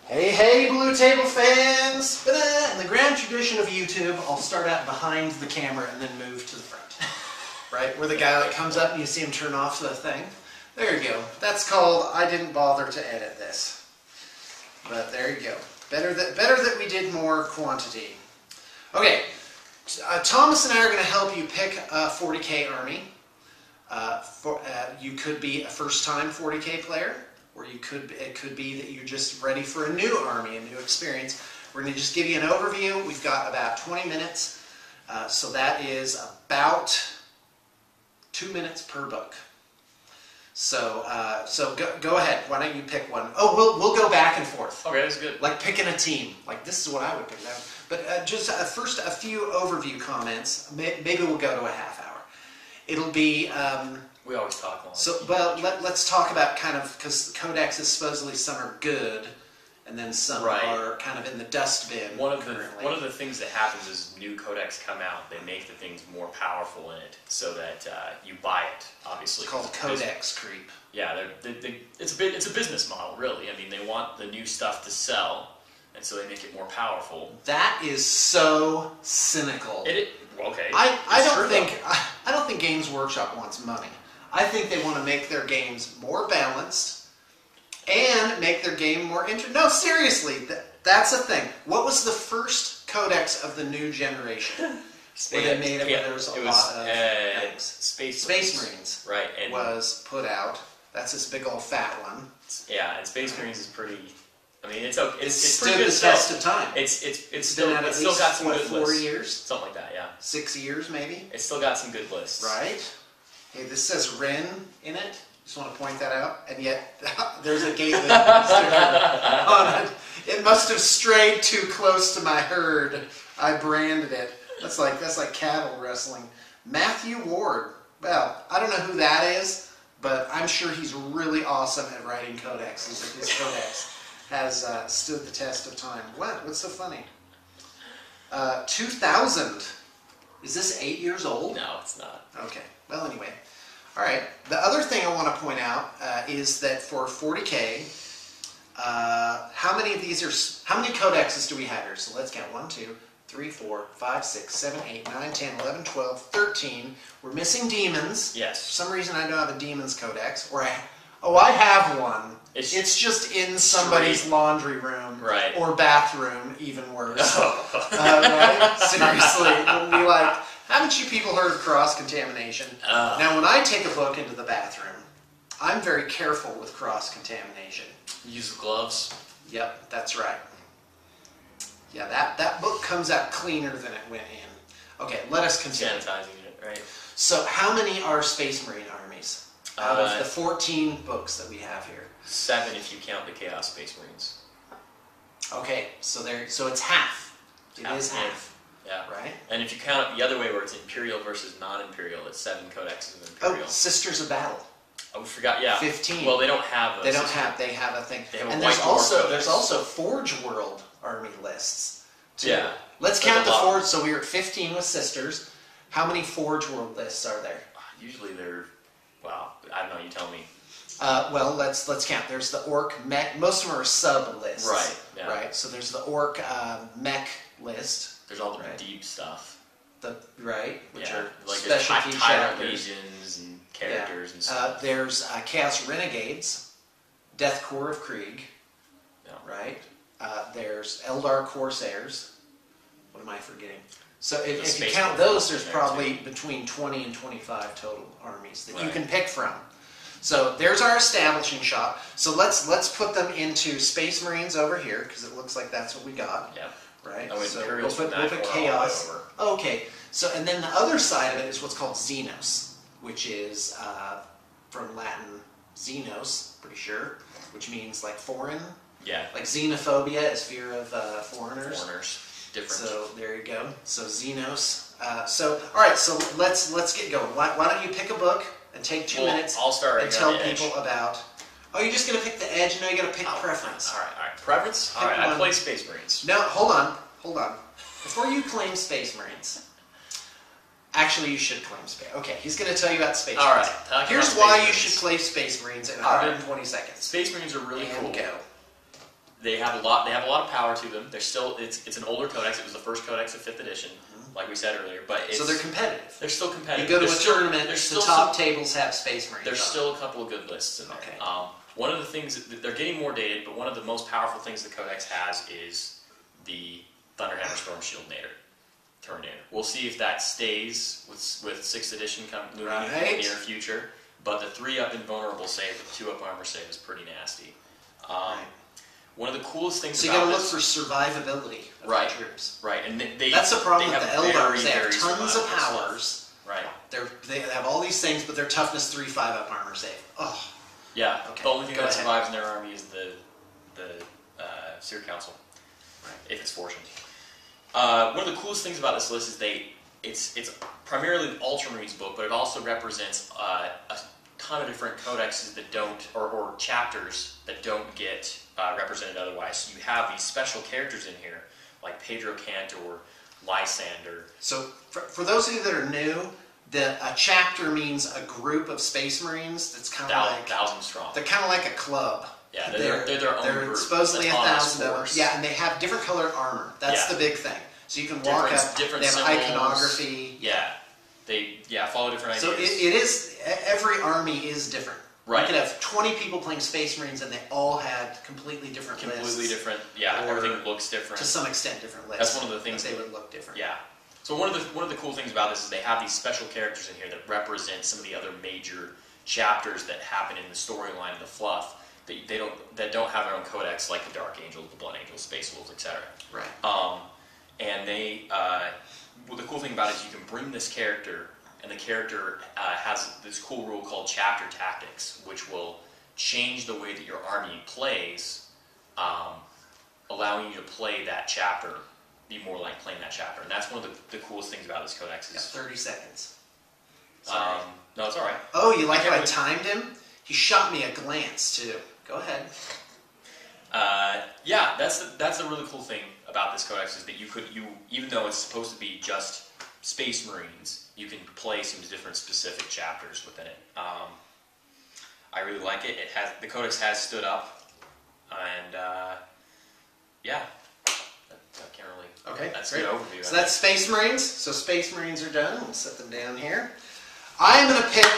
Hey, hey, Blue Table fans! In the grand tradition of YouTube, I'll start out behind the camera and then move to the front. Right? Where the guy that comes up and you see him turn off the thing. There you go. That's called I didn't bother to edit this. But there you go. Better that we did more quantity. Okay, Thomas and I are going to help you pick a 40K army. You could be a first-time 40K player, or it could be that you're just ready for a new army, a new experience. We're going to just give you an overview. We've got about 20 minutes, so that is about 2 minutes per book. So go ahead. Why don't you pick one? Oh, we'll go back and forth. Okay, that's good. Like picking a team. Like this is what I would pick. But just first a few overview comments. Maybe we'll go to a half hour. It'll be. We always talk long. So let's talk about kind of, because codexes supposedly some are good, and then some are kind of in the dustbin. One of the things that happens is new codex come out. They make the things more powerful in it, so that you buy it. Obviously, it's called codex creep. Yeah, it's a business model, really. I mean, they want the new stuff to sell, and so they make it more powerful. That is so cynical. Okay. I don't think Games Workshop wants money. I think they want to make their games more balanced and make their game more interesting. No, seriously, that's a thing. What was the first codex of the new generation? Where they made it where there was a lot of things. Space Marines. Right. And was put out. That's this big old fat one. Yeah, and Space Marines is pretty. I mean, it's stood the test of time. It's still got some good 4 lists. years, something like that. Yeah. 6 years maybe. It's still got some good lists. Right. Hey, this says Ren in it. Just want to point that out. And yet, there's a gate sticker on it. It must have strayed too close to my herd. I branded it. That's like cattle wrestling. Matthew Ward. Well, I don't know who that is, but I'm sure he's really awesome at writing codexes. If his codex has stood the test of time. What? What's so funny? 2000. Is this 8 years old? No, it's not. Okay. Well, anyway. All right. The other thing I want to point out is that for 40K, how many codexes do we have here? So let's count. 1, 2, 3, 4, 5, 6, 7, 8, 9, 10, 11, 12, 13. We're missing demons. Yes. For some reason, I don't have a demons codex. Or I have one. It's just in somebody's laundry room. Right. Or bathroom, even worse. Right? Seriously. It'll be like, haven't you people heard of cross-contamination? Now, when I take a book into the bathroom, I'm very careful with cross-contamination. Use gloves? Yep, that's right. Yeah, that book comes out cleaner than it went in. Okay, let us continue. Sanitizing it, right? So, how many are Space Marine armies out of the 14 books that we have here? 7 if you count the Chaos Space Marines. Okay, so it's half. It is half. Yeah. Right? And if you count it the other way, where it's Imperial versus non-Imperial, it's 7 codexes of Imperial. Oh, Sisters of Battle. Oh, we forgot. Yeah. 15. Well, they don't have those. They don't have. They have a thing. They have and a there's also Forge World army lists too. Yeah. Let's count the Forge. So we were at 15 with Sisters. How many Forge World lists are there? Usually they're, well, I don't know. You tell me. Well, let's count. There's the Orc mech. Most of them are sub lists. Right. Yeah. Right. So there's the Orc mech list. There's all the deep stuff. Which are like specialty Tyrant chapters. Legions and characters and stuff. There's Chaos Renegades, Death Corps of Krieg. Yeah. Right. There's Eldar Corsairs. What am I forgetting? So if you count those, there's probably between 20 and 25 total armies that you can pick from. So there's our establishing shot. So let's put them into Space Marines over here, because it looks like that's what we got. Yeah. Right. Oh, so we'll put Chaos. Oh, okay. So and then the other side of it is what's called Xenos, which is from Latin Xenos, pretty sure, which means like foreign. Yeah. Like xenophobia is fear of foreigners. Different. So there you go. So Xenos. All right. So let's get going. Why don't you pick a book and take 2 minutes? I'll start and tell people about. Oh, you're just gonna pick the edge? No, you gotta pick preference. All right. Preference? All right. I play Space Marines. No, hold on. Before you claim Space Marines, actually, you should claim Space. Okay, he's going to tell you about Space Marines. All right. Here's why you should play Space Marines in 120 seconds. Space Marines are really cool. Go. They have a lot. They have a lot of power to them. They're still. It's an older codex. It was the first codex of 5th edition, like we said earlier. But so they're competitive. They're still competitive. You go to there's a tournament. The top tables have Space Marines. There's still a couple of good lists in there. Okay. One of the things they're getting more dated, but one of the most powerful things the codex has is the Thunderhammer Storm Shield turned in. We'll see if that stays with 6th edition looming in the near future. But the 3-up invulnerable save with 2-up armor save is pretty nasty. One of the coolest things about this... So you gotta look for survivability of the troops. Right, and that's the problem with the Eldars. They have very tons of powers. Right. They have all these things, but their toughness 3, 5-up armor save. Oh. Yeah, okay. The only thing that survives in their army is the Seer Council, if it's fortunate. One of the coolest things about this list is it's primarily the Ultramarines book, but it also represents a ton of different codexes that don't, or chapters that don't get represented otherwise. So you have these special characters in here, like Pedro Cantor, Lysander. So for those of you that are new, a chapter means a group of Space Marines that's kind of like 1,000 strong. They're kind of like a club. Yeah, they're their own They're group. supposedly 1,000 of them. Yeah, and they have different colored armor. That's the big thing. So you can walk up. Different they have symbols. Iconography. Yeah, they follow different ideas. So it is, every army is different. Right. You could have 20 people playing Space Marines and they all had completely different lists. Completely different. Yeah, everything looks different. To some extent, different lists. That's one of the things they would look different. Yeah. So one of the cool things about this is they have these special characters in here that represent some of the other major chapters that happen in the storyline and the fluff that don't have their own codex, like the Dark Angels, the Blood Angels, Space Wolves, etc. Right. And the cool thing about it is you can bring this character, and the character has this cool rule called chapter tactics, which will change the way that your army plays, allowing you to play that chapter, be more like playing that chapter. And that's one of the coolest things about this codex. Is 30 seconds. No, it's all right. Oh, you like how I timed him? He shot me a glance, too. Go ahead. Yeah, that's the really cool thing about this codex is that you even though it's supposed to be just Space Marines, you can play some different specific chapters within it. I really like it. The codex has stood up, and yeah, I can't really. Okay, that's great. an overview. So that's Space Marines. So Space Marines are done. We'll set them down here. I'm going to pick.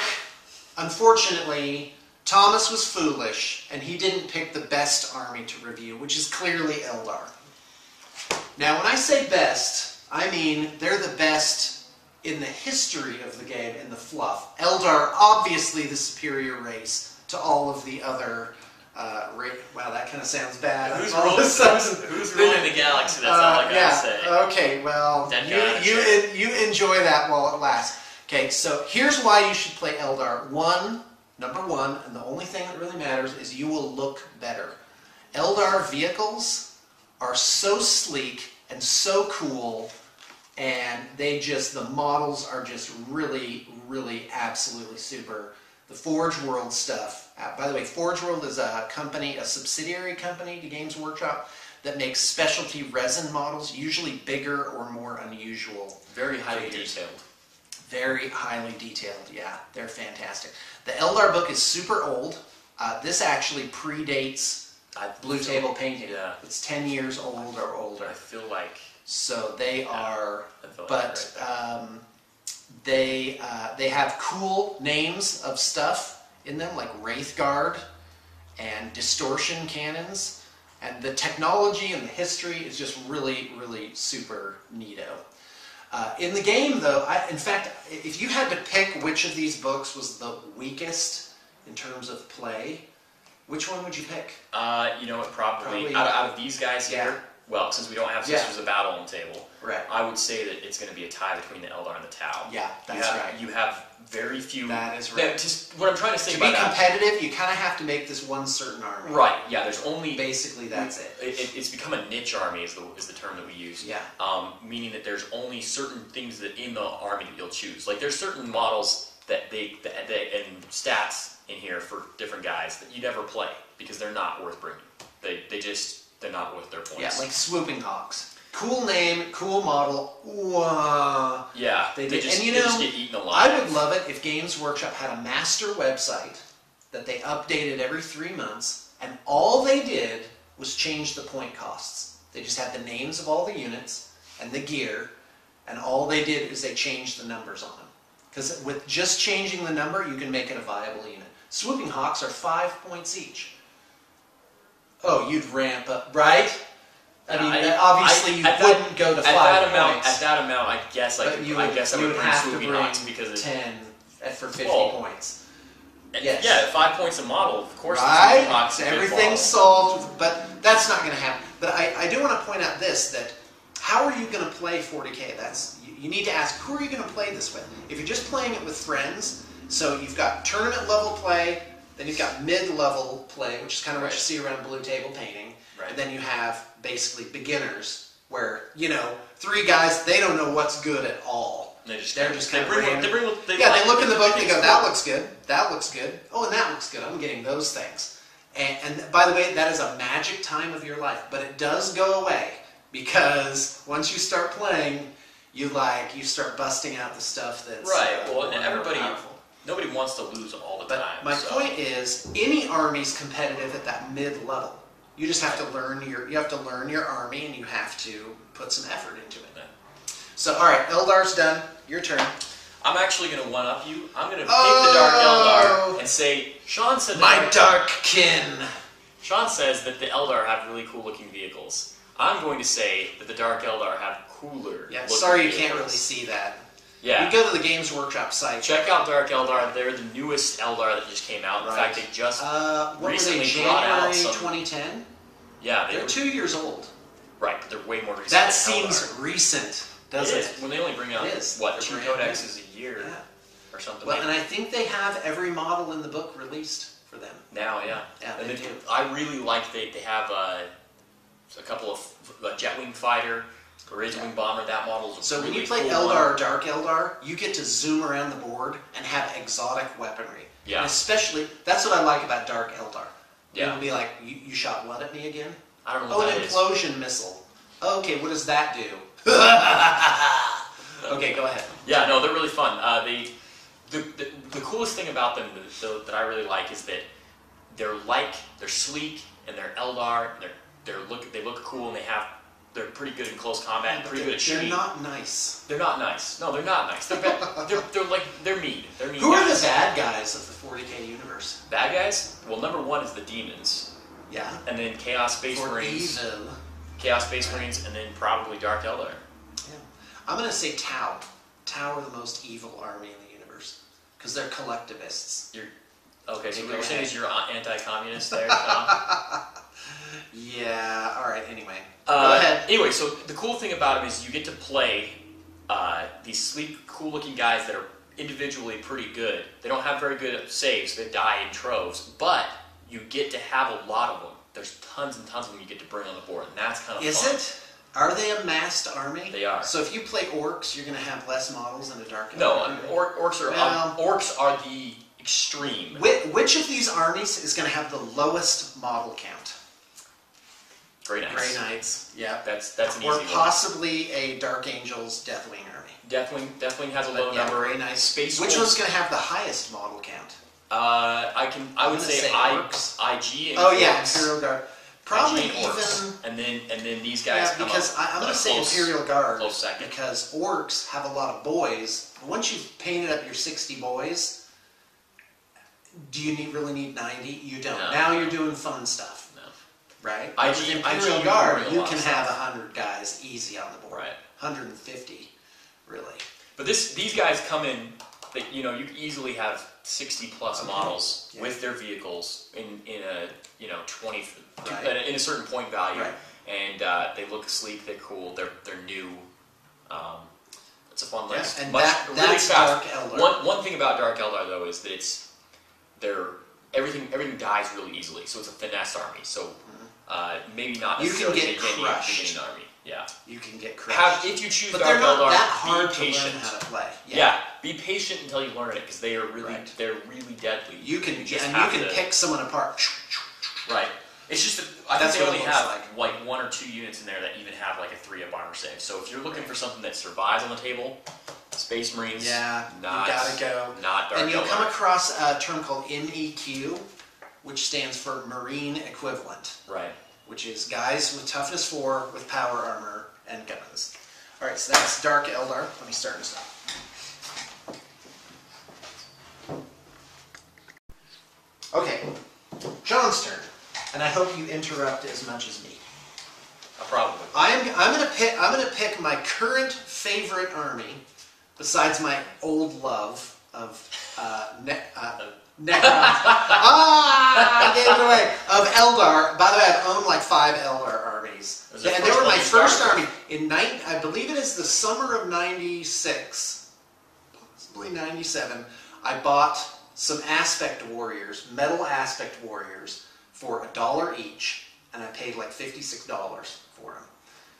Unfortunately, Thomas was foolish, and he didn't pick the best army to review, which is clearly Eldar. Now, when I say best, I mean they're the best in the history of the game, in the fluff. Eldar, obviously the superior race to all of the other wow, that kind of sounds bad. Who's ruling the galaxy? That's all I gotta say. Okay, well, you enjoy that while it lasts. Okay, so here's why you should play Eldar. Number one, and the only thing that really matters is you will look better. Eldar vehicles are so sleek and so cool, and the models are just really, really absolutely super. The Forge World stuff. By the way, Forge World is a subsidiary company to Games Workshop that makes specialty resin models, usually bigger or more unusual. Very highly detailed. Very highly detailed, yeah. They're fantastic. The Eldar book is super old. This actually predates Blue Table Painting. Yeah. It's 10 years old or older. I feel like... So they are... But they have cool names of stuff in them, like Wraithguard and Distortion Cannons. And the technology and the history is just really, really super neato. In the game, though, in fact, if you had to pick which of these books was the weakest in terms of play, which one would you pick? You know what, probably out of these guys here, well, since we don't have Sisters of Battle on the table, I would say that it's going to be a tie between the Eldar and the Tau. Yeah, that's right. You have very few... That is right. Just what I'm trying to say about that... To be competitive, you kind of have to make this one certain army. Right, yeah, there's only... Basically, that's it. It's become a niche army is the term that we use. Yeah. Meaning that there's only certain things that in the army that you'll choose. Like, there's certain models and stats in here for different guys that you never play because they're not worth bringing. They're not worth their points. Yeah, like Swooping Hawks. Cool name, cool model. Yeah, they just get eaten alive. I would love it if Games Workshop had a master website that they updated every 3 months, and all they did was change the point costs. They just had the names of all the units and the gear, and all they did is they changed the numbers on them. Because with just changing the number, you can make it a viable unit. Swooping Hawks are 5 points each. Oh, you'd ramp up, right? I mean, obviously you wouldn't go to 5 points. At that amount, I guess I would bring Swooping Hawks because it's 10 for 50 points. Yes. Yeah, 5 points a model, of course. Right? Everything's solved, but that's not going to happen. But I do want to point out this, that how are you going to play 40K? You need to ask, who are you going to play this with? If you're just playing it with friends, so you've got tournament level play, then you've got mid-level play, which is kind of what you see around blue table painting, and then you have basically beginners, where, 3 guys, they don't know what's good at all. They're just kind of random. They look in the book, they go, that looks good, that looks good, oh, and that looks good, I'm getting those things. And by the way, that is a magic time of your life, but it does go away, because once you start playing, you start busting out the stuff that's nobody wants to lose all the time. My point is, any army's competitive at that mid-level. You just have to learn your army, and you have to put some effort into it. So, all right, Eldar's done. Your turn. I'm actually going to one-up you. I'm going to pick the Dark Eldar and say, Sean said that my dark kin. Sean says that the Eldar have really cool-looking vehicles. I'm going to say that the Dark Eldar have cooler. Yeah, sorry you can't really see that. Yeah. You go to the Games Workshop site. Check out Dark Eldar. They're the newest Eldar that just came out. In fact, they just recently brought out some... January 2010? Yeah. They're 2 years old. Right, but they're way more recent. That seems recent, doesn't it? When they only bring out, 2 codexes a year or something like that. And I think they have every model in the book released for them. Now, yeah. Yeah, they do. I really like they have a couple of Jetwing Fighter, a Razorwing Bomber. That model is so when you play Eldar or Dark Eldar, you get to zoom around the board and have exotic weaponry. Yeah. And especially, that's what I like about Dark Eldar. Yeah. You can be like, you shot what at me again? I don't know what that is. Oh, an implosion missile. Okay, what does that do? Okay, go ahead. Yeah, no, they're really fun. The coolest thing about them that I really like is that they're sleek, and they're Eldar, and they look cool, and they're pretty good in close combat, and pretty good at shooting. They're not nice. They're not nice. No, they're not nice. They're mean. They're mean. Who are the bad guys of the 40K universe? Bad guys? Well, number 1 is the demons. Yeah. And then Chaos Space Marines. Chaos Space Marines, and then probably Dark Eldar. Yeah. I'm going to say Tau. Tau are the most evil army in the universe. Because they're collectivists. Okay, so what you're saying is you're anti-communist there, Tom? Yeah, alright, anyway. Go ahead. Anyway, so the cool thing about them is you get to play these sleek, cool-looking guys that are individually pretty good. They don't have very good saves. They die in troves. But you get to have a lot of them. There's tons and tons of them you get to bring on the board, and that's kind of fun. Is it? Are they a massed army? They are. So if you play orcs, you're going to have less models than a Dark Eldar? No, orcs are the extreme. Which of these armies is going to have the lowest model count? Grey Knights. Grey Knights, yeah. That's an easy one. Or possibly a Dark Angels Deathwing army. Deathwing has a low number. Grey Knights. Space Which one's going to have the highest model count? I would say IG. Oh yeah, Imperial Guard. Probably even. And then these guys come because up. I'm going to say Imperial Guard. Close second. Because orcs have a lot of boys. Once you've painted up your 60 boys, do you really need 90? You don't. No. Now you're doing fun stuff. No. Right? IG Imperial Guard, you can have 100 guys easy on the board. Right. 150, really. But these guys come in. You can easily have 60 plus models with their vehicles in a 20 in a certain point value, and they look sleek, they're cool, they're new. It's a fun list. And really that's fast. Dark Eldar. One thing about Dark Eldar though is that everything dies really easily, so it's a finesse army. So maybe not necessarily the beginning army. Yeah, you can get crushed. If you choose but Dark they're not Eldar, that hard be patient. To learn how to play. Yeah, be patient until you learn it because they are really deadly. You can pick someone apart. Right. It's just that I think they only have like 1 or 2 units in there that even have like a 3-up armor save. So if you're looking for something that survives on the table, Space Marines. Yeah, not, you gotta go. Not Dark And you'll Eldar. come across a term called MEQ, which stands for Marine Equivalent. Right. which is guys with toughness 4 with power armor and guns. All right, so that's Dark Eldar. Let me start and stop. Okay, John's turn, and I hope you interrupt as much as me. Probably. I'm gonna pick my current favorite army, besides my old love of Necrons. I gave it away. Of Eldar. By the way, I've owned like 5 Eldar armies. And they were my first army. I believe it is the summer of 96, possibly 97, I bought some Aspect Warriors, metal Aspect Warriors, for $1 each, and I paid like $56 for them.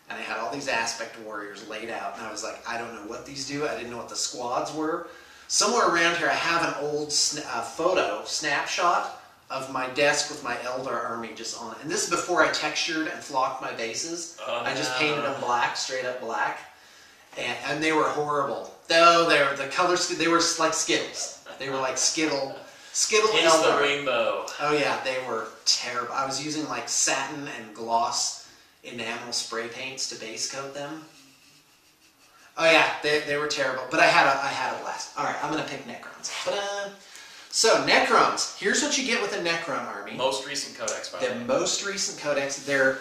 And I had all these Aspect Warriors laid out, and I was like, I don't know what these do. I didn't know what the squads were. Somewhere around here, I have an old snapshot of my desk with my Eldar army just on it. And this is before I textured and flocked my bases. Oh, I just painted them black, straight up black. And they were horrible. Though the colors, they were like Skittles. They were like Skittle Eldar. The rainbow. Oh yeah, they were terrible. I was using like satin and gloss enamel spray paints to base coat them. Oh yeah, they were terrible. But I had a blast. All right, I'm gonna pick Necrons. So Necrons. Here's what you get with a Necron army. Most recent codex, by the way. The most recent codex. They're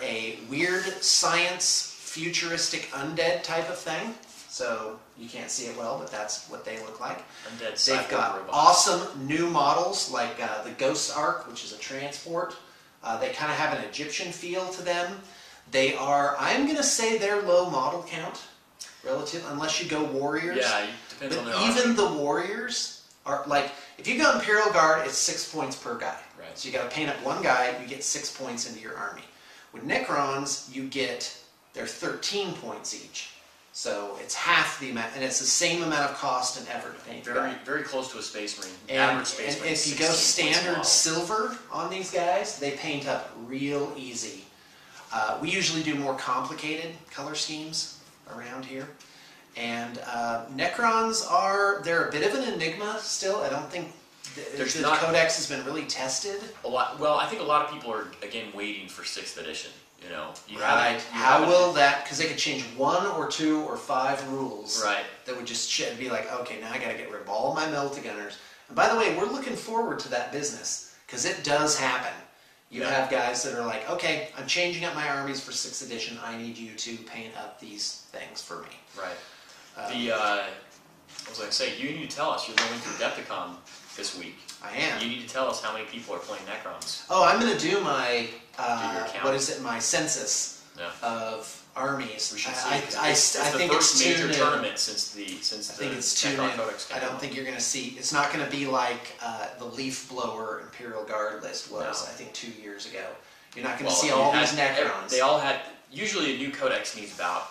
a weird science, futuristic undead type of thing. So you can't see it well, but that's what they look like. Undead. They've got awesome new models like the Ghost Ark, which is a transport. They kind of have an Egyptian feel to them. They are, I'm going to say they're low model count, relative, unless you go warriors. Yeah, it depends on their even army. the warriors are like, if you go Imperial Guard, it's 6 points per guy. Right. So you got to paint up one guy, you get 6 points into your army. With Necrons, they're 13 points each. So it's half the amount, and it's the same amount of cost and effort to paint. Very close to a Space Marine. And, Average Space Marine. if you go standard silver on these guys, they paint up real easy. We usually do more complicated color schemes around here. And Necrons they're a bit of an enigma still. I don't think the codex has been really tested. Well, I think a lot of people are, again, waiting for 6th edition. You know, How will that? Because they could change 1 or 2 or 5 rules. Right. That would just be like, okay, now I got to get rid of all my Melta-Gunners. And by the way, we're looking forward to that business because it does happen. You have guys that are like, okay, I'm changing up my armies for 6th edition. I need you to paint up these things for me. Right. What was I going to say? You need to tell us. You're going through Adepticon this week. I am. You need to tell us how many people are playing Necrons. Oh, I'm going to do my, my census of armies. We should see. I think the it's first major too tournament since the Necron Codex came I don't out. think you're going to see. It's not going to be like the Leaf Blower Imperial Guard list was. No. I think 2 years ago. You're not going to see all these Necrons. They all had. Usually, a new codex needs about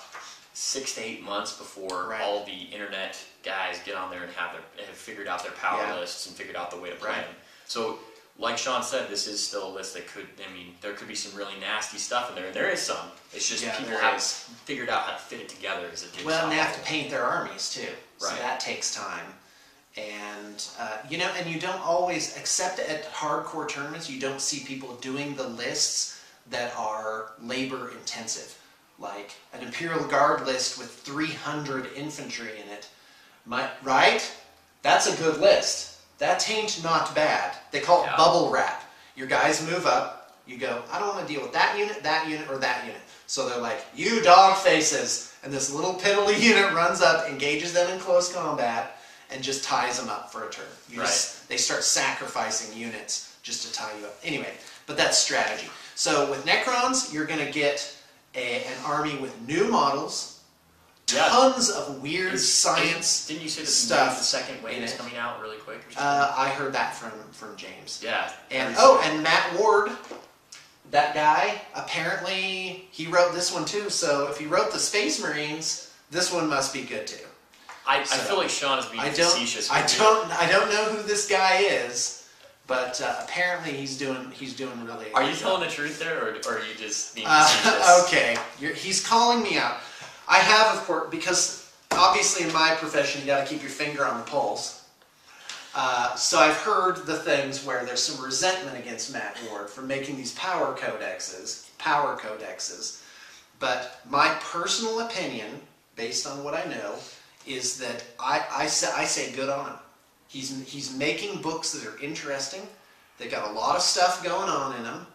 6 to 8 months before all the internet guys get on there and have figured out their power lists and figured out the way to play them. So, like Sean said, this is still a list that could. I mean, there could be some really nasty stuff in there. There is some. It's just people haven't figured out how to fit it together as a jigsaw. Well, and they have to paint their armies too, so Right. that takes time. And and you don't always, except at hardcore tournaments, you don't see people doing the lists that are labor intensive. Like an Imperial Guard list with 300 infantry in it, right? That's a good list. That ain't not bad. They call it bubble wrap. Your guys move up. You go, I don't want to deal with that unit, or that unit. So they're like, you dog faces. And this little piddly unit runs up, engages them in close combat, and just ties them up for a turn. They start sacrificing units just to tie you up. Anyway, but that's strategy. So with Necrons, you're going to get an army with new models, tons of weird science Didn't you say stuff. The second wave is coming out really quick? Or something? I heard that from James. Yeah. And and Matt Ward, that guy, apparently he wrote this one too. So if he wrote the Space Marines, this one must be good too. I feel like Sean is being facetious. I don't know who this guy is. But apparently he's doing really. Are you telling the truth there, or are you just being facetious? Okay, he's calling me out. I have, of course, because obviously in my profession you got to keep your finger on the pulse. So I've heard the things where there's some resentment against Matt Ward for making these power codexes. But my personal opinion, based on what I know, is that I say good on him. He's making books that are interesting. They've got a lot of stuff going on in them,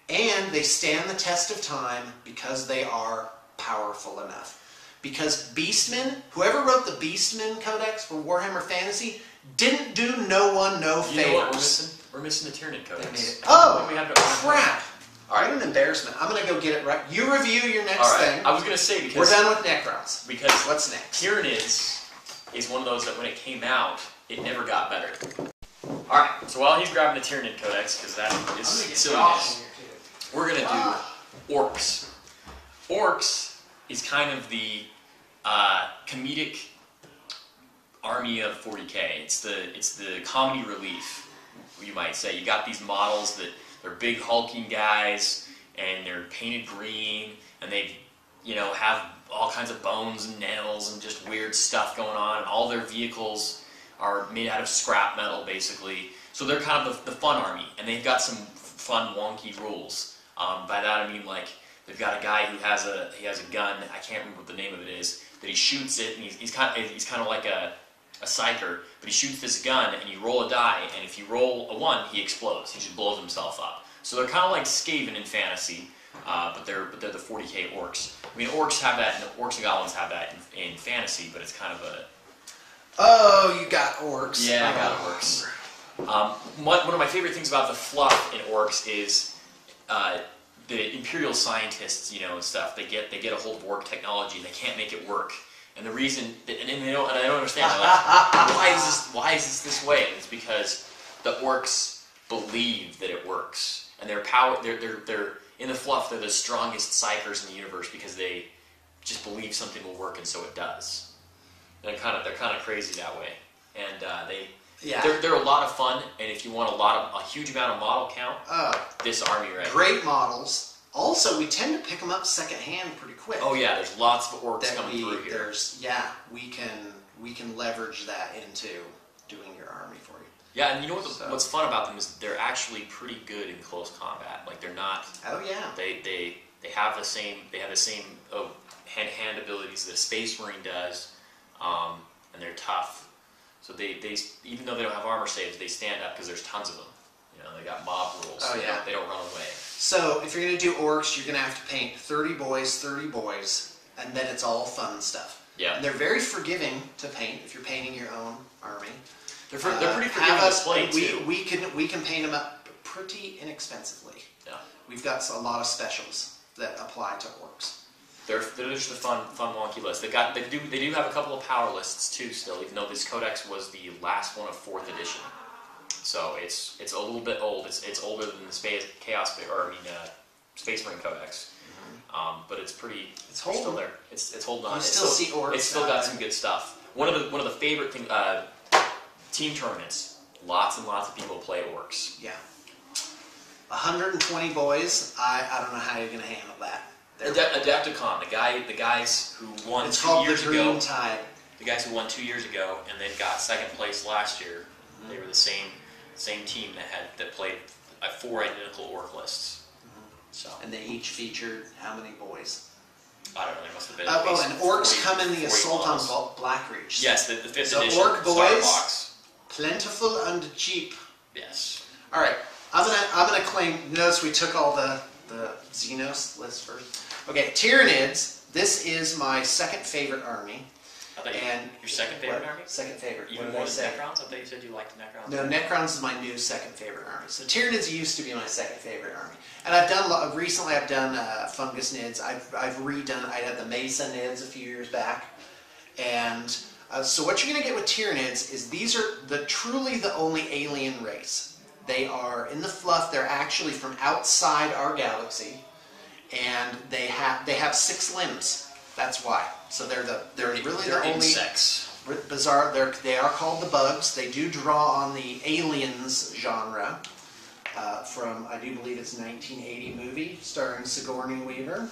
and they stand the test of time because they are powerful enough. Because Beastmen, whoever wrote the Beastmen Codex for Warhammer Fantasy, didn't do no one no favors. You know what we're missing? We're missing the Tyranid Codex. Oh, we have to crap! All right, what an embarrassment. I'm going to go get it right. You review your next thing. I was going to say, because... We're done with Necrons. Because... What's next? Tyrannids is one of those that when it came out, it never got better. Alright, so while he's grabbing the Tyranid Codex, because that is silliness, we're going to do Orcs. Orcs is kind of the comedic army of 40k. It's the comedy relief, you might say. You got these models that they're big hulking guys, and they're painted green, and they, have all kinds of bones and nails and just weird stuff going on, and all their vehicles are made out of scrap metal, basically. So they're kind of the fun army, and they've got some fun, wonky rules. By that I mean, like, they've got a guy who has a gun. I can't remember what the name of it is. That he shoots it, and he's kind of like a psyker, but he shoots this gun, and you roll a die, and if you roll a 1, he explodes. He just blows himself up. So they're kind of like Skaven in fantasy, but they're the 40k orcs. I mean, orcs have that, and orcs and goblins have that in fantasy, but it's kind of a... Oh, you got orcs. Yeah, I got orcs. One of my favorite things about the fluff in orcs is the Imperial scientists, and stuff. They get a hold of orc technology, and they can't make it work. And the reason, and I don't understand. They're like, why is this way? And it's because the orcs believe that it works, and they're in the fluff. They're the strongest psychers in the universe because they just believe something will work, and so it does. They're kind of crazy that way, and they're a lot of fun. And if you want a huge amount of model count, this army great models. Also, we tend to pick them up secondhand pretty quick. Oh yeah, there's lots of orcs coming through here. We can leverage that into doing your army for you. Yeah, and you know what's fun about them is they're actually pretty good in close combat. Like they're not. Oh yeah. They have the same hand abilities that a Space Marine does, and they're tough. So they even though they don't have armor saves, they stand up because there's tons of them. They got mob rules. Oh yeah. They don't run away. So if you're going to do orcs, you're going to have to paint 30 boys, and then it's all fun stuff. Yeah. And they're very forgiving to paint if you're painting your own army. They're pretty forgiving to play too. We can paint them up pretty inexpensively. Yeah. We've got a lot of specials that apply to orcs. They're just a fun wonky list. They do have a couple of power lists too still, even though this codex was the last one of 4th edition. So it's a little bit old. It's older than the Space Marine Codex, but it's pretty. It's still there. It's holding on. You still see orcs. It's still got some good stuff. One of the favorite team tournaments. Lots and lots of people play orcs. Yeah. 120 boys. I don't know how you're going to handle that. Adepticon, the guys who won it's 2 called years the Green ago. Tide. The guys who won 2 years ago and then got 2nd place last year. They were the same team that played 4 identical orc lists. So. And they each featured how many boys? I don't know. There must have been. And orcs come in the Assault on Blackreach. Yes, the 5th so edition. Orc boys, Starbox. Plentiful and cheap. Yes. All right, I'm gonna claim. Notice we took all the Xenos list first. Okay, Tyranids. This is my 2nd favorite army. I thought your 2nd favorite army? 2nd favorite. Even more than Necrons? I thought you said you liked Necrons. No, Necrons is my new 2nd favorite army. So Tyranids used to be my 2nd favorite army, and I've done recently. I've done Fungus Nids. I've redone. I had the Mesa Nids a few years back, and so what you're going to get with Tyranids is these are truly the only alien race. They are in the fluff. They're actually from outside our galaxy, and they have 6 limbs. That's why. So they're really the only insects. Bizarre. They are called the bugs. They do draw on the Aliens genre from, I do believe it's a 1980 movie starring Sigourney Weaver,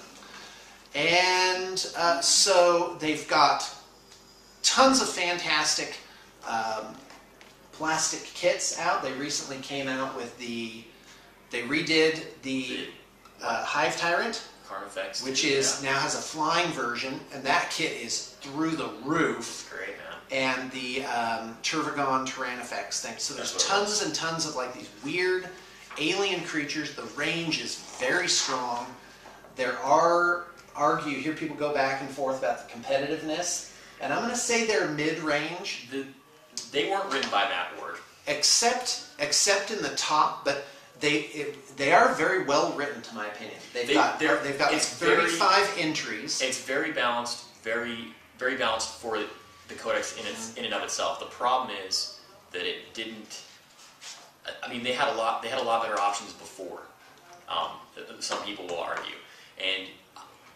and so they've got tons of fantastic plastic kits out. They recently came out with they redid the Hive Tyrant, Carnifex, which is now has a flying version, and that kit is through the roof. Great, man. And the Turvagon Tyrannifex thing. So there's tons and tons of like these weird alien creatures. The range is very strong. There are hear people go back and forth about the competitiveness, and I'm going to say they're mid-range. They weren't written by Matt Ward, except in the top, but they are very well written, to my opinion. They've got like 35 entries. It's very balanced, very balanced for the codex in and of itself. The problem is that it didn't. I mean, they had a lot better options before. Some people will argue, and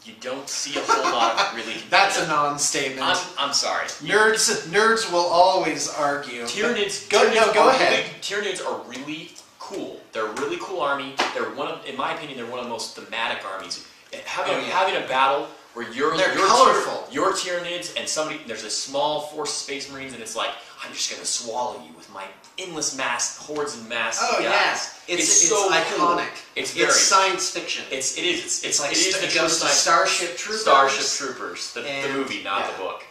you don't see a whole lot of really. That's a non-statement. I'm sorry. Nerds will always argue. Tyranids. Go ahead. Tyranids are really cool. They're a really cool army. They're in my opinion, they're one of the most thematic armies. Having a battle where you're colorful. Your Tyranids and there's a small force of Space Marines, and it's like, I'm just going to swallow you with my endless hordes and mass. Oh, yes. It's so iconic. Cool. It's science fiction. It is. It's like it goes to Starship Troopers. Starship Troopers, the movie, not the book.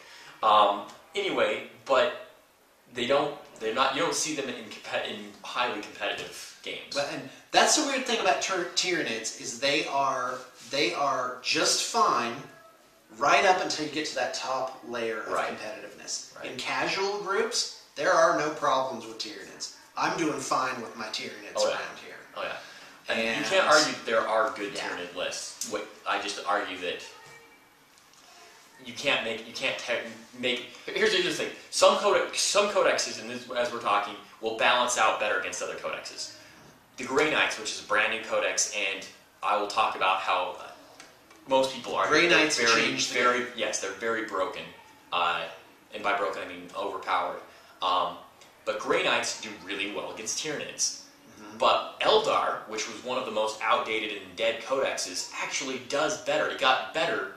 Anyway, but you don't see them in highly competitive games. And that's the weird thing about Tyranids is they are just fine right up until you get to that top layer of competitiveness. Right. In casual groups, there are no problems with Tyranids. I'm doing fine with my Tyranids around here. Oh yeah. And you can't argue that there are good Tyranid lists. I just argue that you can't make. Here's the other thing. Some codexes, and this, as we're talking, will balance out better against other codexes. The Grey Knights, which is a brand new codex, and I will talk about how most people argue Grey Knights they're very broken, and by broken I mean overpowered. But Grey Knights do really well against Tyranids. Mm-hmm. But Eldar, which was one of the most outdated and dead codexes, actually does better. It got better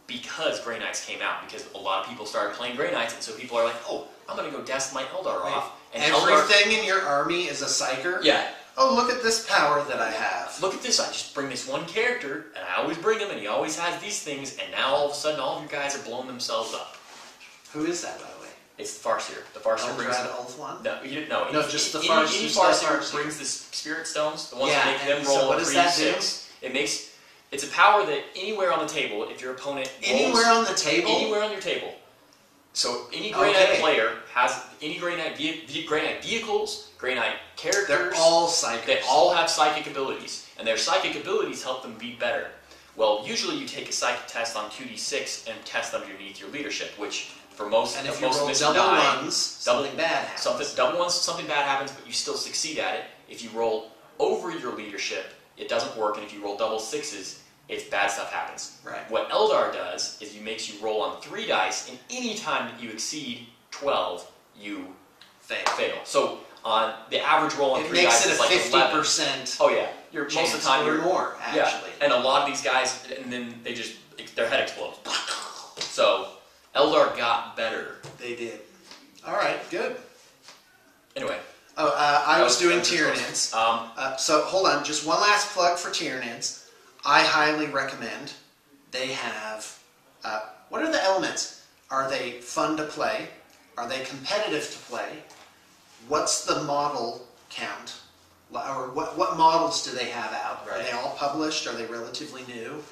because Grey Knights came out, because a lot of people started playing Grey Knights, and so people are like, oh, I'm going to go dust my Eldar off. And everything in your army is a psyker? Yeah. Oh, look at this power that I have. Look at this, I just bring this one character, and I always bring him, and he always has these things, and now all of a sudden all of your guys are blowing themselves up. Who is that, by the way? It's the Farseer. The Farseer brings the one? No, just the Farseer. Any Farseer brings the Spirit Stones, the ones that make them roll. So what does that do? It's a power that anywhere on the table, if your opponent rolls... Anywhere on the table? Anywhere on your table. So any Grey Knight player has any Grey Knight vehicles, Grey Knight characters. They're all psychic. They all have psychic abilities, and their psychic abilities help them be better. Well, usually you take a psychic test on 2d6 and test underneath your leadership, which for most and if you roll double ones, something bad happens. Double ones, something bad happens, but you still succeed at it. If you roll over your leadership, it doesn't work, and if you roll double sixes, it's bad stuff happens. Right. What Eldar does is he makes you roll on 3 dice, and any time that you exceed 12, you fail. So on the average roll on 3 dice is like 50%. Oh yeah, most of the time you're more actually. Yeah. And a lot of these guys, and then their head explodes. So Eldar got better. They did. All right, good. Anyway. I was doing Tyranids. So hold on, just one last plug for Tyranids. I highly recommend. They have, what are the elements? Are they fun to play? Are they competitive to play? What's the model count? Or what models do they have out? Right. Are they all published? Are they relatively new?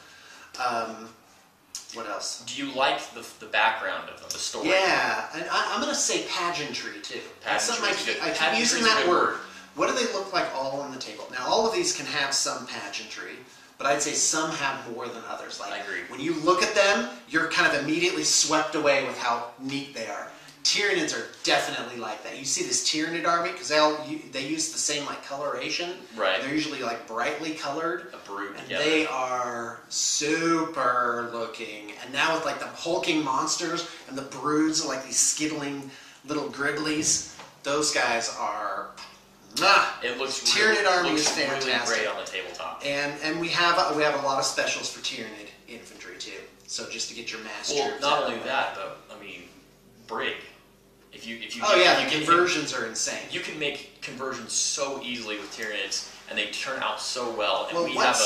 What else? Do you like the background of them, the story? Yeah, and I'm going to say pageantry too. I keep using that word. What do they look like all on the table? Now, all of these can have some pageantry, but I'd say some have more than others. Like, I agree. When you look at them, you're kind of immediately swept away with how neat they are. Tyranids are definitely like that. You see this Tyranid army, because they use the same like coloration. Right. They're usually like brightly colored. A brood and together. they are super looking. And now with like the hulking monsters and the broods, like these skittling little gribblies, those guys are... It looks Tyranid army is fantastic. Really great on the tabletop. And we have a lot of specials for Tyranid infantry too. So just to get your mass troops. Well, not only that, but I mean, Brig. If you oh yeah, if the you conversions are insane. You can make conversions so easily with Tyranids, and they turn out so well. And well, we have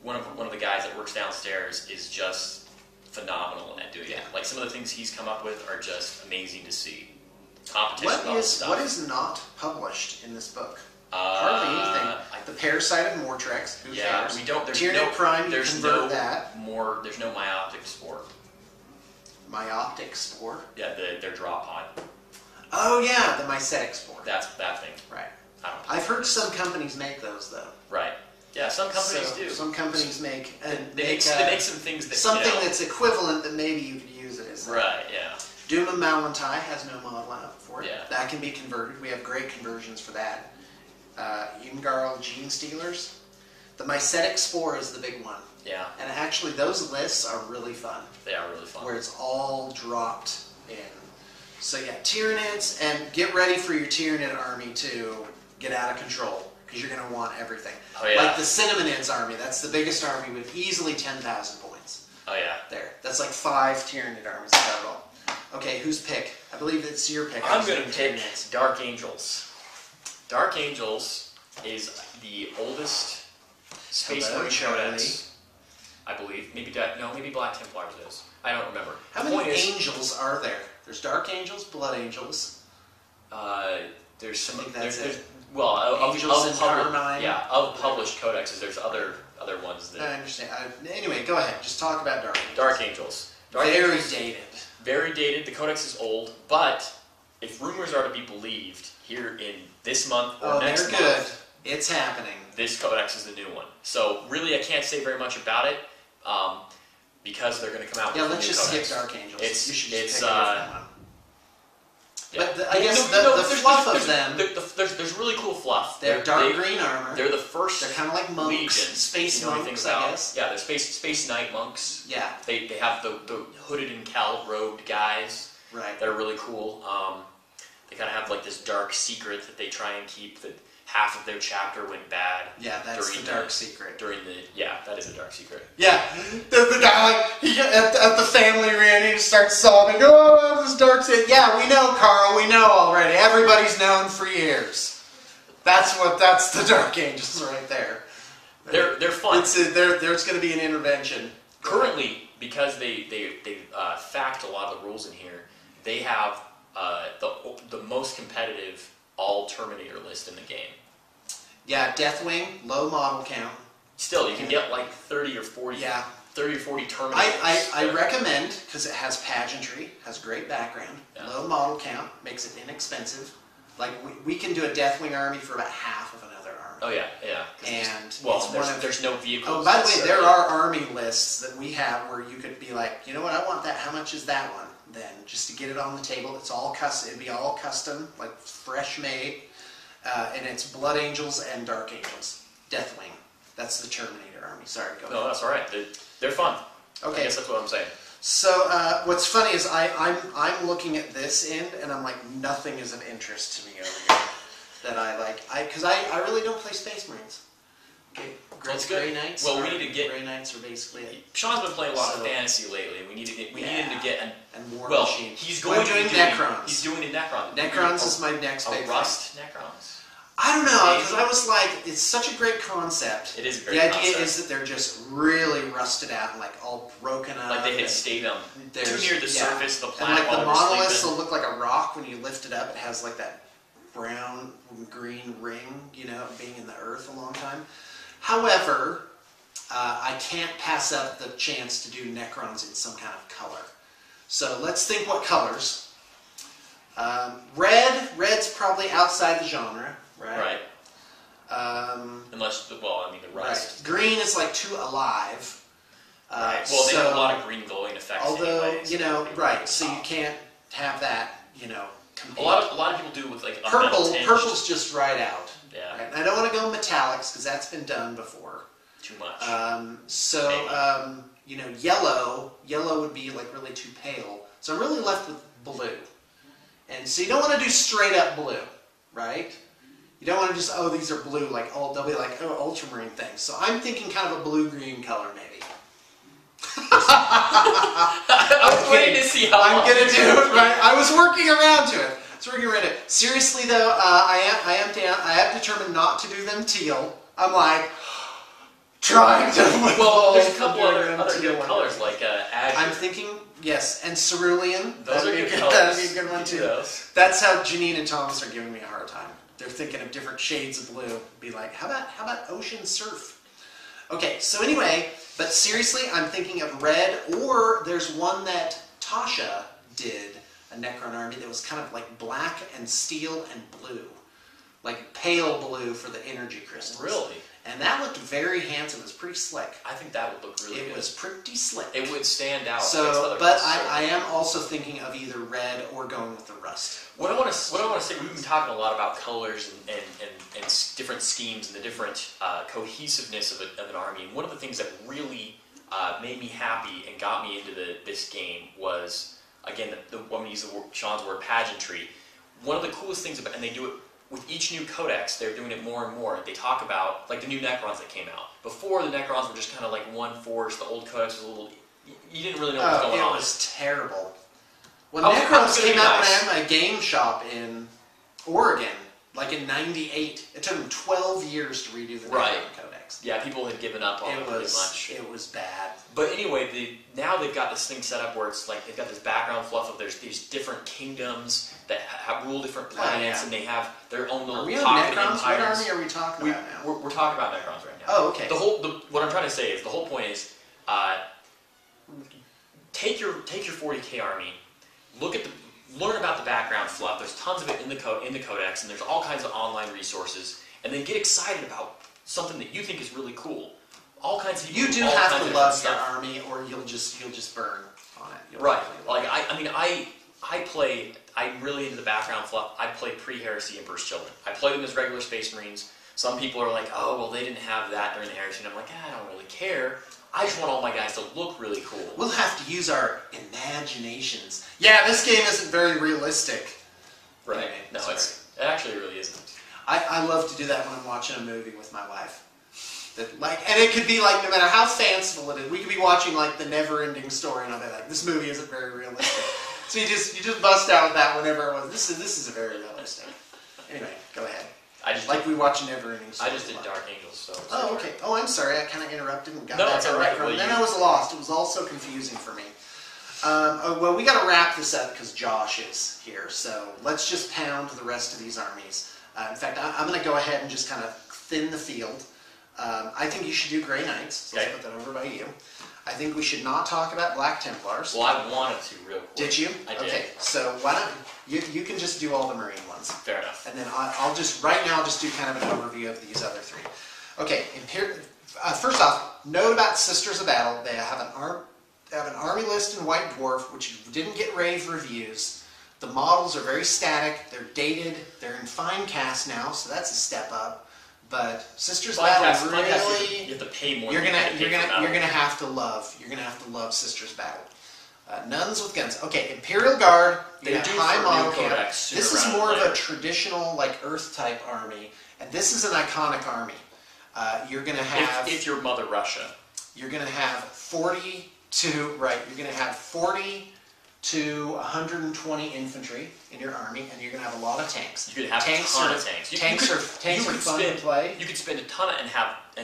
one of the guys that works downstairs is just phenomenal at doing it. Like some of the things he's come up with are just amazing to see. Competition. What is not published in this book? Hardly anything. The Parasite of Mortrex. Who cares? We don't. There's Tyranid no Prime. There's convert no that. more. There's no Myoptic Spore. Myoptic Spore. Yeah, their drop pod. Oh yeah, the Mycetic Spore. That's that thing. Right. I've heard some companies make those though. Right. Yeah, some companies do. Some companies make they make some things that something that's equivalent that maybe you could use it as. Right. Yeah. Doom of Malantai has no model out for it. Yeah. That can be converted. We have great conversions for that. Umgarl Gene Stealers. The Mycetic Spore is the big one. Yeah. And actually, those lists are really fun. They are really fun. Where it's all dropped in. So yeah, Tyranids, and get ready for your Tyranid army to get out of control, because you're going to want everything. Oh yeah. Like the Cinnamonids army, that's the biggest army with easily 10,000 points. Oh yeah. There. That's like 5 Tyranid armies total. Okay, whose pick? I believe it's your pick. I'm going to pick Dark Angels. Dark Angels is the oldest Space Marine Codex, I believe. Maybe Black Templars is. I don't remember. How many angels are there? There's Dark Angels, Blood Angels. There's some. Well, Angels and Carmine. Yeah, of published codexes, there's other ones that. I understand. Anyway, go ahead. Just talk about Dark Angels. Dark Angels. Very dated. Very dated. The codex is old, but if rumors are to be believed, here in this month or next month, good. It's happening. This codex is the new one. So really, I can't say very much about it because they're going to come out. Yeah, with let's a new just codex. skip Dark Angels. You should just it's pick a different one. Yeah. But I guess the fluff of them. There's really cool fluff. They're dark green armor. They're the first. They're kind of like monks, legion, space monks, I guess. Yeah, they're space knight monks. Yeah. They have the hooded and cowled robed guys. Right. That are really cool. They kind of have like this dark secret that they try and keep. That half of their chapter went bad. Yeah, that's the dark secret. That is a dark secret. Yeah, the guy at the family reunion, he starts sobbing. Oh, this dark secret. Yeah, we know, Carl. We know already. Everybody's known for years. That's the Dark Angels right there. They're fun. There's going to be an intervention. Currently, because they fact a lot of the rules in here, they have the most competitive all Terminator list in the game. Yeah, Deathwing, low model count. Still, you can get like 30 or 40. Yeah. 30 or 40 Terminators. I recommend, because it has pageantry, has great background, low model count, makes it inexpensive. Like, we can do a Deathwing army for about half of another army. Oh, yeah, yeah. And there's no vehicles. Oh, by the way, there are army lists that we have where you could be like, you know what, I want that. How much is that one? Then, just to get it on the table, it's all custom. It'd be all custom, like fresh made. And it's Blood Angels and Dark Angels. Deathwing. That's the Terminator army. Sorry, go ahead. No, that's all right. They're fun. Okay. I guess that's what I'm saying. So what's funny is I'm looking at this end and I'm like, nothing is of interest to me over here that I like. Because I really don't play Space Marines. Okay, Grey Knights. Well, we need to get Grey Knights are basically it. Sean's been playing a lot of fantasy lately. We need him to get and War well, Machine. He's going doing Necrons. He's doing a Necron. Necrons is my next big thing. Rust Necrons. I don't know, because I was like, it's such a great concept. It is a great concept. The idea is that they're just really rusted out and like all broken up. Like they had stayed too near the surface of the planet. And like the monoliths will look like a rock when you lift it up. It has like that brown green ring, you know, being in the earth a long time. However, I can't pass up the chance to do Necrons in some kind of color. So let's think what colors. Red's probably outside the genre. Right. Unless, the rust. Right. Green is like too alive. Right. Well, they have a lot of green glowing effects. Although, anyways, you know, right. So you can't have that, you know. Compete. A lot of people do with like a Purple's just right out. Yeah. Right? And I don't want to go metallics because that's been done before. Too much. You know, yellow would be like really too pale. So I'm really left with blue. And so you don't want to do straight up blue, right? You don't want to just, oh, these are blue, like, oh, they'll be like, oh, ultramarine things. So I'm thinking kind of a blue-green color, maybe. I was waiting to see how I'm long gonna do it right. I was working around to it. Seriously though, I am down. I have determined not to do them teal. I'm like trying to. Well, there's a couple other good colors like azure. I'm thinking yes, and cerulean. Those are good colors. That'd be a good one too. Those. That's how Janine and Thomas are giving me a hard time. They're thinking of different shades of blue. Be like, how about ocean surf? Okay, so anyway, but seriously, I'm thinking of red, or there's one that Tasha did, a Necron army that was kind of like black and steel and blue. Like pale blue for the energy crystals. Really? And that looked very handsome. It was pretty slick. I think that would look really good. It was pretty slick. It would stand out. So, but I am also thinking of either red or going with the rust. What I want to say, we've been talking a lot about colors and different schemes and the different cohesiveness of an army. And one of the things that really made me happy and got me into this game was, again, I'm going to use Sean's word, pageantry. One of the coolest things about, and they do it with each new codex, they're doing it more and more. They talk about, like the new Necrons that came out. Before, the Necrons were just kind of like one force. The old codex was a little, you didn't really know what was going on. It was terrible. When Necrons came out when I had my game shop in Oregon, like in '98, it took them 12 years to redo the Necron codex. Yeah, people had given up on it pretty much. It was bad. But anyway, now they've got this thing set up where it's like they've got this background fluff of there's these different kingdoms that rule different planets, and they have their own little pocket empires. What army are we talking about now? We're talking about Necrons right now. Oh, okay. What I'm trying to say is the whole point is take your 40k army, learn about the background fluff. There's tons of it in the codex, and there's all kinds of online resources, and then get excited about something that you think is really cool. All kinds of you do have to love your army, or you'll just burn on it. Right. Like I'm really into the background fluff. I play pre-Heresy Emperor's Children. I play them as regular Space Marines. Some people are like, oh, well, they didn't have that during the Heresy. And I'm like, I don't really care. I just want all my guys to look really cool. We'll have to use our imaginations. Yeah, this game isn't very realistic. Right. Anyway, no, it actually really isn't. I love to do that when I'm watching a movie with my wife. And it could be like, no matter how fanciful it is, we could be watching like the never-ending story, and I'll be like, this movie isn't very realistic. So you just bust out with that whenever it was. This is a very realistic. Anyway, go ahead. We watch never-ending story. I just did Dark Angels, so. Oh, okay. Oh, I'm sorry. I kind of interrupted and got back on that. Well, then I was lost. It was all so confusing for me. Well, we got to wrap this up because Josh is here. So let's just pound the rest of these armies. In fact, I'm going to go ahead and just kind of thin the field. I think you should do Grey Knights, so let's put that over by you. I think we should not talk about Black Templars. Well, I wanted to real quick. Did you? I did. Okay, so why don't you can just do all the Marine ones. Fair enough. And then I'll just, right now, I'll just do kind of an overview of these other three. Okay, first off, note about Sisters of Battle. They have an army list in White Dwarf, which didn't get rave reviews. The models are very static, they're dated, they're in fine cast now, so that's a step up. But Sisters of Battle really, you have to pay more. You're gonna have to love Sisters Battle. Nuns with guns. Okay, Imperial Guard. They have high model count. This is more of a traditional like Earth type army, and this is an iconic army. You're gonna have if you're Mother Russia. You're gonna have 40 to 120 infantry in your army, and you're going to have a lot of tanks. You could have a ton of tanks. Tanks are fun to play. You could spend a ton and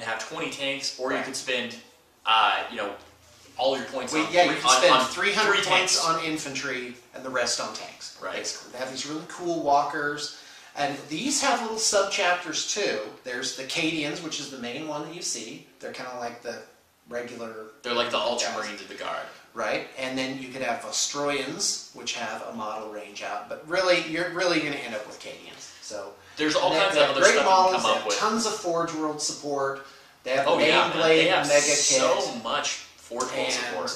have 20 tanks, or you could spend all your points on you could spend 300 points on infantry and the rest on tanks. Right. Basically. They have these really cool walkers, and these have little sub-chapters too. There's the Cadians, which is the main one that you see. They're kind of like the regular... They're like the Ultramarines of the Guard. Right, and then you could have Ostroyans, which have a model range out, but really, you're really going to end up with Cadians. So there's all kinds of other great stuff models. you can come up with. Tons of Forge World support. They have Main Blade Mega Kit. So much Forge World support.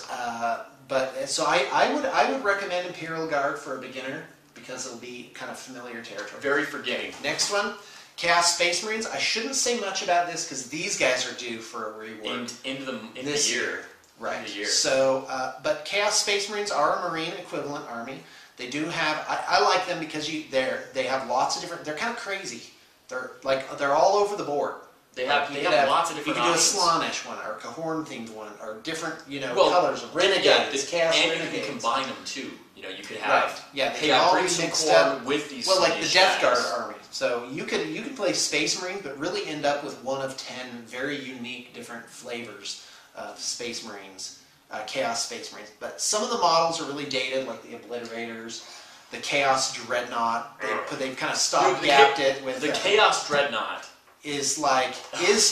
So I would recommend Imperial Guard for a beginner because it'll be kind of familiar territory. Very forgiving. Next one. Chaos Space Marines. I shouldn't say much about this because these guys are due for a rework in this the year. Right. So, but Chaos Space Marines are a Marine equivalent army. They do have. I like them because they have lots of different. They're kind of crazy. They're all over the board. They have lots of different You could options. do a Slaanesh one, or a Cahorn themed one, or different, Well, colors of Renegades, Chaos and Renegades. you can combine them too. You could have they can all bring be some mixed corn up with these. Well, like the Slaanesh Death Guard guys. army. So you could play Space Marines, but really end up with one of 10 very unique different flavors of Space Marines, Chaos Space Marines. But some of the models are really dated, like the Obliterators, the Chaos Dreadnought. They've kind of stopgapped it with the Chaos Dreadnought. Is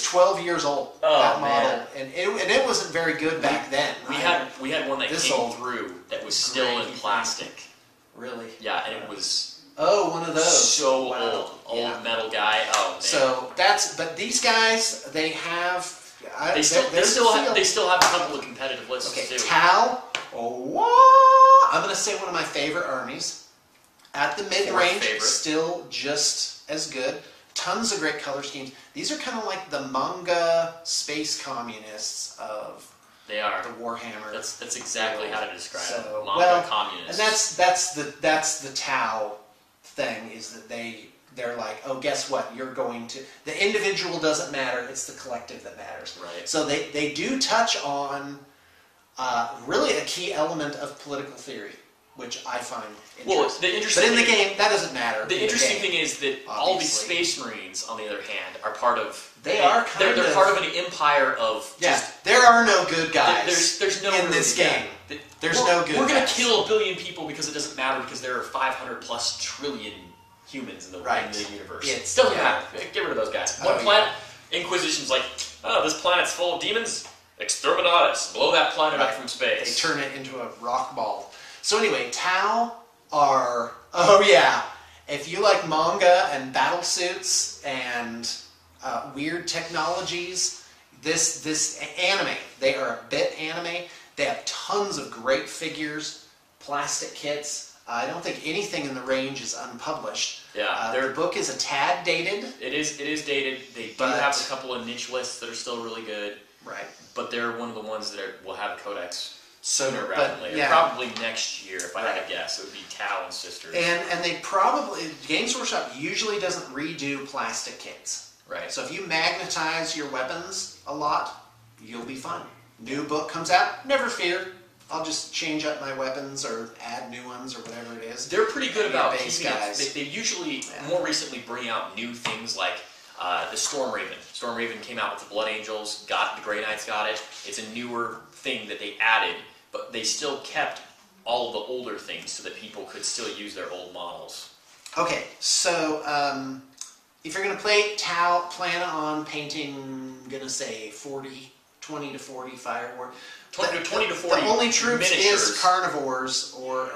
12 years old. That model, man. and it wasn't very good back then. We had one that came through that was still in Great. plastic. Really? Yeah, and it was one of those. so Wow. old metal guy. Oh man. So but these guys, they have. They still have a couple of competitive lists Okay, too. Tau. Oh, I'm gonna say one of my favorite armies. At the mid-range, favorite. still just as good. Tons of great color schemes. These are kind of like the manga space communists of They are. the Warhammer. That's exactly how to describe So, them. Manga communists. And that's the Tau thing, is that they're like, oh, guess what? You're going to... The individual doesn't matter. It's the collective that matters. Right. So they do touch on really a key element of political theory, which I find interesting. Well, the interesting but in the game, that doesn't matter. The interesting thing is that all these obviously. Space Marines, on the other hand, are part of... They're part of an empire of just... there are no good guys There's no in really this game. There's we're, no good We're going to guys. kill a billion people because it doesn't matter, because there are 500 plus trillion humans in the universe. It doesn't matter. Get rid of those guys. One planet, Inquisition's like, oh, this planet's full of demons. Exterminatus. Blow that planet up from space. They turn it into a rock ball. So anyway, Tau are... Oh yeah. If you like manga and battle suits and weird technologies, this anime, they are a bit anime. They have tons of great figures, plastic kits. I don't think anything in the range is unpublished. Yeah, their book is a tad dated. It is dated. They do have a couple of niche lists that are still really good. Right. But they're one of the ones that will have a codex Sooner rather than later. yeah. Probably next year, if I had to guess. It would be Tau and Sisters. And they probably... Games Workshop usually doesn't redo plastic kits. Right. So if you magnetize your weapons a lot, you'll be fine. New book comes out, never fear. I'll just change up my weapons or add new ones or whatever it is. They're pretty good about base keeping guys. it. They usually, more recently, bring out new things like the Storm Raven. Storm Raven came out with the Blood Angels, the Grey Knights got it. It's a newer thing that they added, but they still kept all of the older things so that people could still use their old models. Okay, so if you're going to play Tau, plan on painting, I'm going to say 20 to 40 Fire Warriors. 20 to 40 The only troops miniatures. is Carnivores or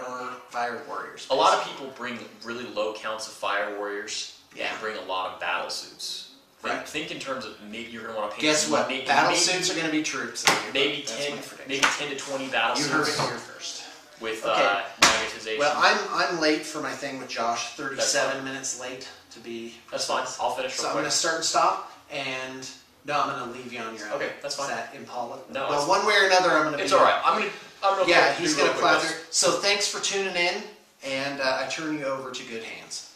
Fire Warriors. A lot of people bring really low counts of Fire Warriors Yeah. and bring a lot of battle suits. Right. Think in terms of maybe you're going to want to paint... Guess what? Battle suits are going to be troops. Maybe That's 10, my prediction. maybe 10 to 20 battle You suits. heard it here first. With Okay. magnetization. Well, I'm late for my thing with Josh. That's 37 fine. minutes late to be. That's fine. I'll finish So real I'm quick. going to start and stop, and no, I'm going to leave you on your own. Okay, that's fine. Is that Impala? No, Well, it's- one way or another, I'm going to. It's all right. I'm gonna. Yeah, do he's real going to quick plow this. through. So thanks for tuning in, and I turn you over to good hands.